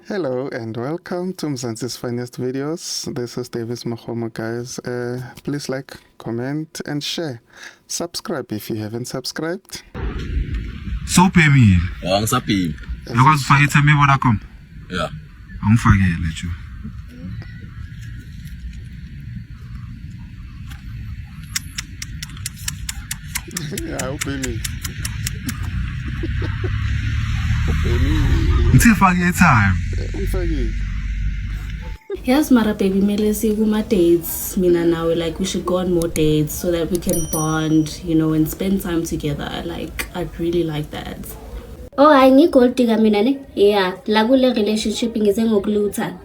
Hello and welcome to Mzansi's Finest Videos. This is Davis Mahoma, guys. Please like, comment and share. Subscribe if you haven't subscribed. Sowuphemile. Angisaphili. Lokwazi ufake ithemba vodacom? Yeah. Angifakele nje. Yeah, uphemile. Ngithe fake airtime. Ufakile. Yes, Mara baby, Melisi, kuma dates. Mina now we're like we should go on more dates so that we can bond, and spend time together. Like I'd really like that. Oh, I need gold digger minane. Yeah, lagule relationship ngize ngokulutha.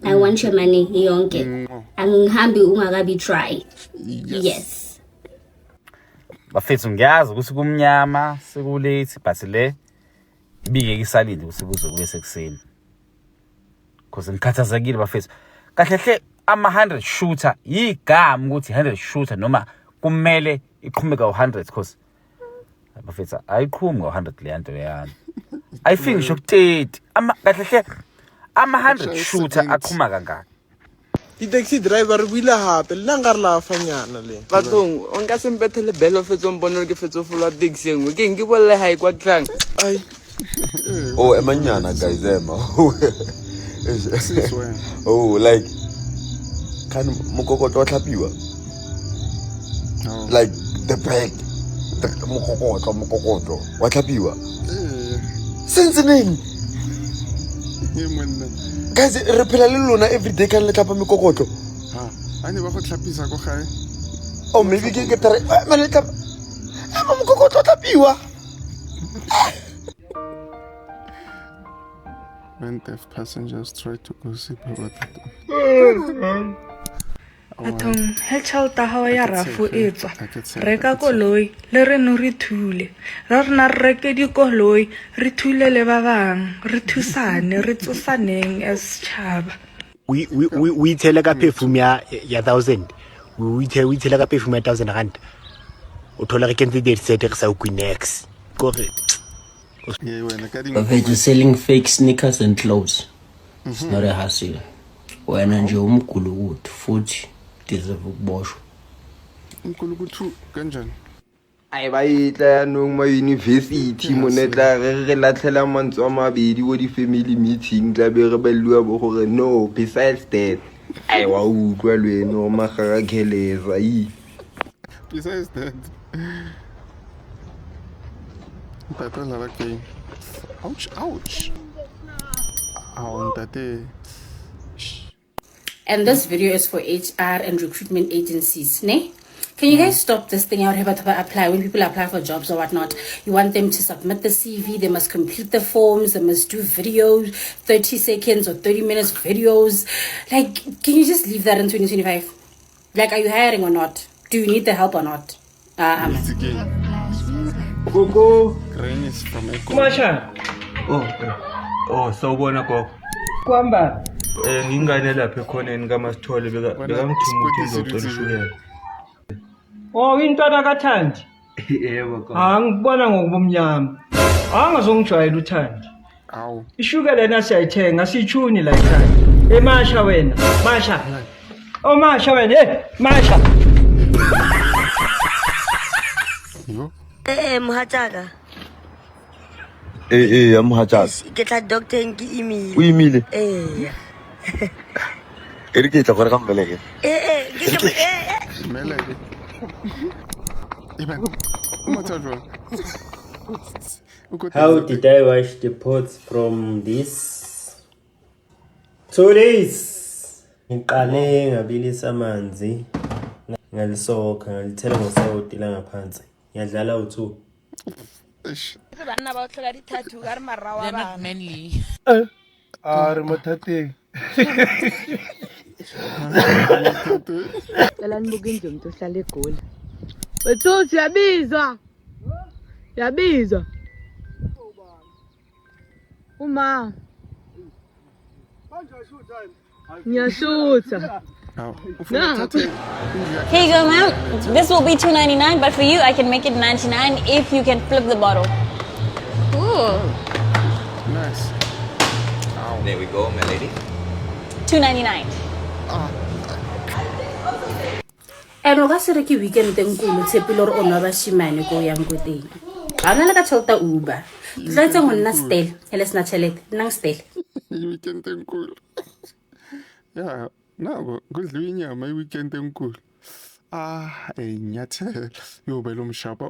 I want your money, yonke. Angihambi ungakabi try. Yes. Bafethu ngiyazi ukuthi kumnyama sekulate but le ibike isalile ukuthi kuzokuye sekuseni. Because ngikhathazekile bafethu. Kahle hle ama 100 shooter igama ukuthi 100 shooter noma kumele iqhumeka u100 because bafethu ayiqhumi ngo100 le nto leyana. I think ngisho 30 ama kahle hle ama 100 shooter aqhuma kangaka. Di-taxi driver buile hape le nka re la fanyana le Batong o nka sempethele belo fetso mpono ke fetso folwa taxi engwe ke ngi bolle ha ikwa tlang ai Oh, emanyana guys, Emma. Oh, like, can Mokokoto tlhapiwa? Like the bag, the Mokokoto, what tlhapiwa? Since neng? Guys, re phela le lona every day kan le tlhapa Mokokoto. Ane ba go tlhapisa go gae. Oh, maybe ke tare, ma le tlhapa. Mokokoto tlhapiwa. When deaf passengers try to gossip about it. Atong helchalta hawa ya rafu etswa reka koloi le re no re thule ra rena reke di koloi re thule le ba bang re thusane re tsosaneng as chaba we tell ka perfume ya 1000 we tell ka perfume ya 1000 rand o thola re kentse di set re sa o Queenex gore But you're selling fake sneakers and clothes. It's not a hassle. Wena nje umgulu ukuthi futhi deserve ukuboshwa. Umkhulu kuthu kanjani? ai ba itla nong ma university monetla re latlhela mantso a mabedi wo di family meeting tla be re belwa bo gore no besides that ai wa utlwa lweno magara kheleza Besides that. Ouch, ouch. And this video is for HR and recruitment agencies, ne? Can you guys stop this thing out here about apply when people apply for jobs or whatnot? You want them to submit the CV, they must complete the forms, they must do videos, 30 seconds or 30 minutes videos. Like, can you just leave that in 2025? Like, are you hiring or not? Do you need the help or not? Gogo Grain is from Echo. Masha Sawubona gogo. kwamba Ngingane lapha ekhoneni kaMasithole bekangithuma ngizocela ushukela. oh intwana kaThandi Yebo gogo. ngibona ngokubumnyama angazongijwayela uThandi Aw. ishukela lena siyayithenga sichuni la ekhaya emasha wena masha oh masha wena masha Yo. Mohataka. I'm Hachas. Ke tla doctor nki email. O imile. Ere ke tla gore ka mbeleke. Meleke. Iban. Umathadwa. How did I wash the pots from this? 2 days. Ngiqale ngabilisa amanzi. Ngalisoka ngalithela ngosawoti la ngaphansi. Ngiyadlala u2. bana ba tlola dithathu ka re marawa bana manly re mothateng cela nibuke nje umuntu ohlala egoli wethu yabizwa uma ngiyashutha. Here you go, ma'am. This will be $2.99, but for you, I can make it $99 if you can flip the bottle. Nice. There we go, my lady. $2.99. And o ka se re ke weekend teng kulo tshepile gore o nwa bashimane ko yang go teng ga ona le ka tšhelete Uber ke tla etseng go nna stele ele sena tšhelete nnang stele weekend enkulu ya nako kudliwa inyama i-weekend enkulu enyathela yobela umshaba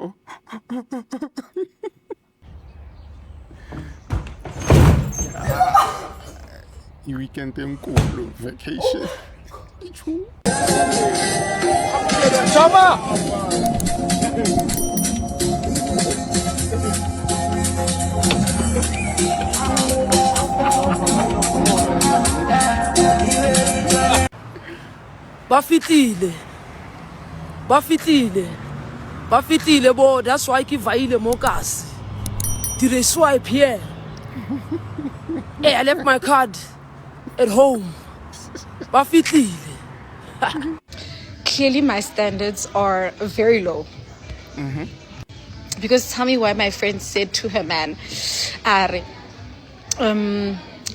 i-weekend enkulu vacation Shaba! Ba fitile bo, that's why ke vaile mo kasi. Did they swipe here? Hey, I left my card at home. Ba fitile. Clearly my standards are very low. Because tell me why my friend said to her man, I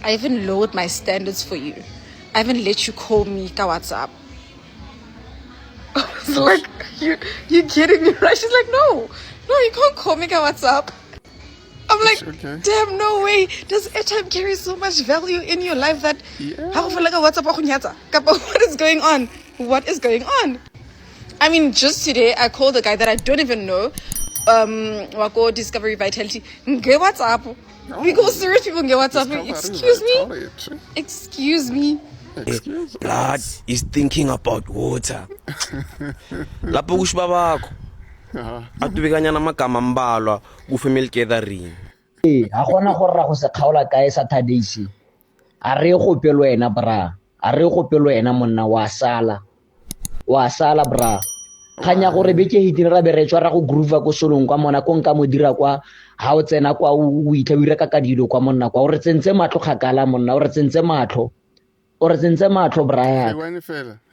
even lowered my standards for you. I even let you call me ka WhatsApp. It's like, you kidding me, right? She's like, no, you can't call me ka WhatsApp. I'm like, damn, no way. Does airtime carry so much value in your life that how like a WhatsApp what is going on? What is going on? I mean, just today I called a guy that I don't even know. Wako Discovery Vitality. Nge WhatsApp. We go serious people nge WhatsApp. Excuse me. Blood is thinking about water. Lapho kushiba bakho. Atubekanya namagama ambalwa ku family gathering. Ha gona go rra go se kgaola kae Saturday se. A re go pelo wena bra. A re go pelo wena monna wa sala. Wa sala bra. Khanya gore beke hitira be re tswa ra go groove ko solong kwa mona ko nka mo dira kwa ha o tsena kwa o itla o ireka ka dilo kwa monna kwa o re tsentse matlo khakala monna o re tsentse matlo. O re tsentse matlo bra.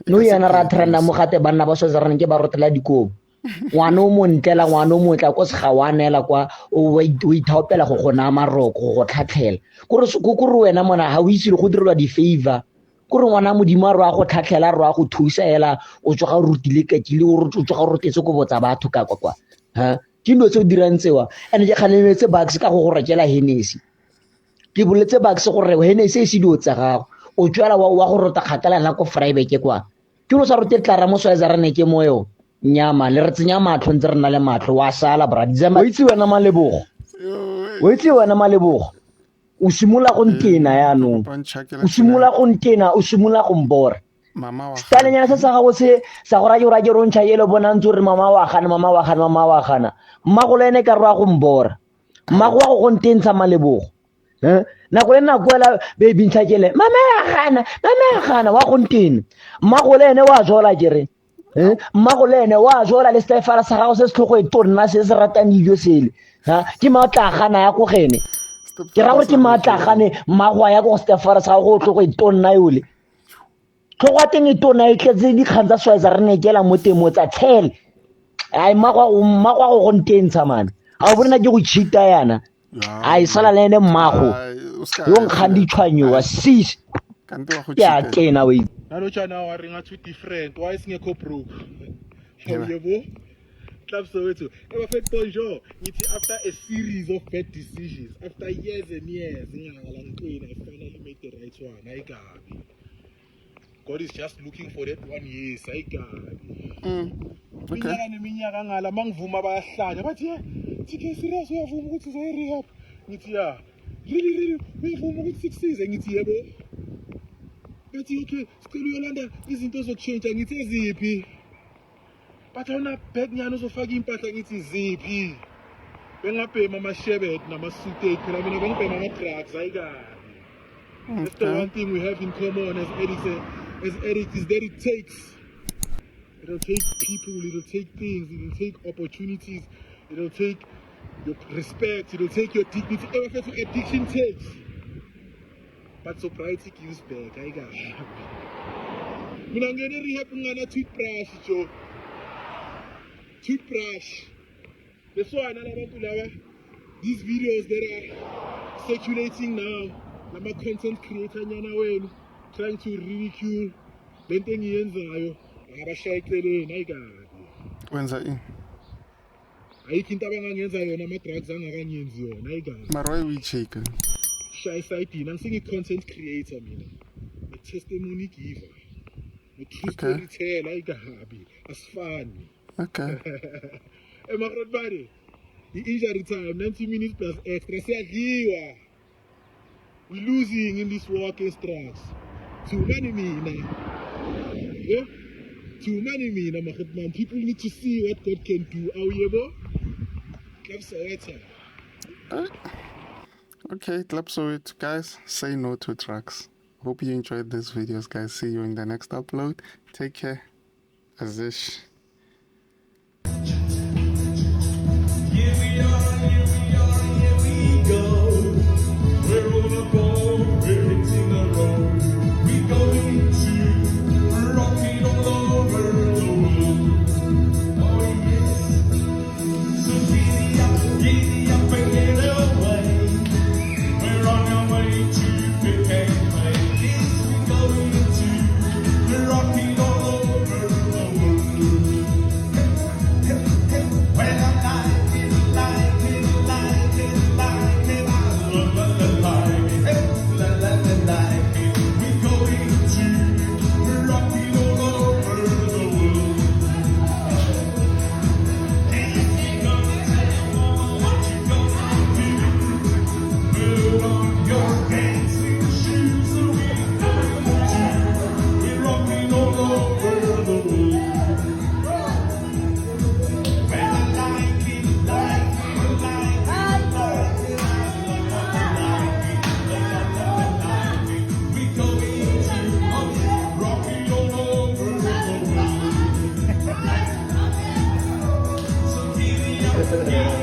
No yana ra trenda mo gate banna ba so zarane ke ba rotela dikobo. Ngwana o montela ngwana o motla ko se gawanela kwa o ithaopela go gona maroko go tlhatlhela go wena mona ha o itse go direlwa di favor gore ngwana modimo a go tlhatlhela a go thusa ela o tsoga rutile kakile o tsoga rotetse go botsa batho ka kwa ha ke ndo tse dirang tsewa ene ke kgalemetse Bucks ka go rekela Hennessy ke boletse Bucks gore Hennessy se dio tsa gago o tswela wa go rota kgakala la ko Vryburg kwa ke lo sa rote tla ra mo soezarane ke moyo nyama le re tsenya matlo ntse re na le matlo wa sala bra dizema o itse wena malebogo o simula go ntena ya no o simula go ntena o simula go mbora stale nya se sa gago se sa go ra ke rontsha yelo bona ntse re mama wa gana mmago le ene ka rwa go mbora mmago wa go ntentsha malebogo na go lena go la baby ntshakele mama ya gana wa go ntena mmago le ene wa jola kere mmago le ene wa jola le stefara sa gago se tlhogo e tonna se se ratang dijo sele ha ke matla gana ya go gene ke ra gore ke matla gane mmago ya go stefara sa go tlhogo e tonna yole tlhogo a teng e tonna e tletse di kgantsa swaiza re ne kela mo temo tsa tlhele ai mmago go ntentsha man a bona ke go cheata yana ai sala le ene mmago yo nkgandi tshwanyo wa sis ya tena we nalotshana wa ringa two different why singekho broke yebo club Soweto ebafet bonjour ngithi after a series of bad decisions after years and years ngingala ngiqina I finally made the right one ayikabi God is just looking for that 1 year ayikabi minyaka neminyaka ngala mangivuma bayahlanya bathi TK serious uyavuma ukuthi uzoyi rehab ngithi ya really uyavuma ukuthi sikusize ngithi yebo bathi okay sicela uyolanda izinto zokutshintsha ngithi eziphi bathona bag nyana uzofaka impahla ngithi iziphi bengabhema amashebet namasuite phela mina bengibhema ama-drugs ayikabi that's the one thing we have in common as addicts is that it'll take people, it'll take things, it'll take opportunities, it'll take your respect, it'll take your dignity, everything addiction takes. But sobriety gives back, I got it. Mina ngene rehab ngana toothbrush jo. Toothbrush. That's why these videos that are circulating now, lama content creator nyana wenu trying to ridicule lento engiyenzayo abashayiceleni ayikabi wenza ini ayikho into abangangenza yona ama-drugs angakanyenzi yona ayikabi mara why uyicheka shaya esayidini angisingi-content creator mina ngi-testimony giver ngi-true storyteller ayikabi asifani okay emakrot bade i-injury time 90 minutes plus extra siyadliwa we losing in this war against drugs thumani mina yeah? Thumani mina makhotman people need to see what God can do awuyebo Club Soweto. Okay, Club Soweto, guys, say no to drugs. Hope you enjoyed these videos, guys. See you in the next upload. Take care. Azish. Yeah.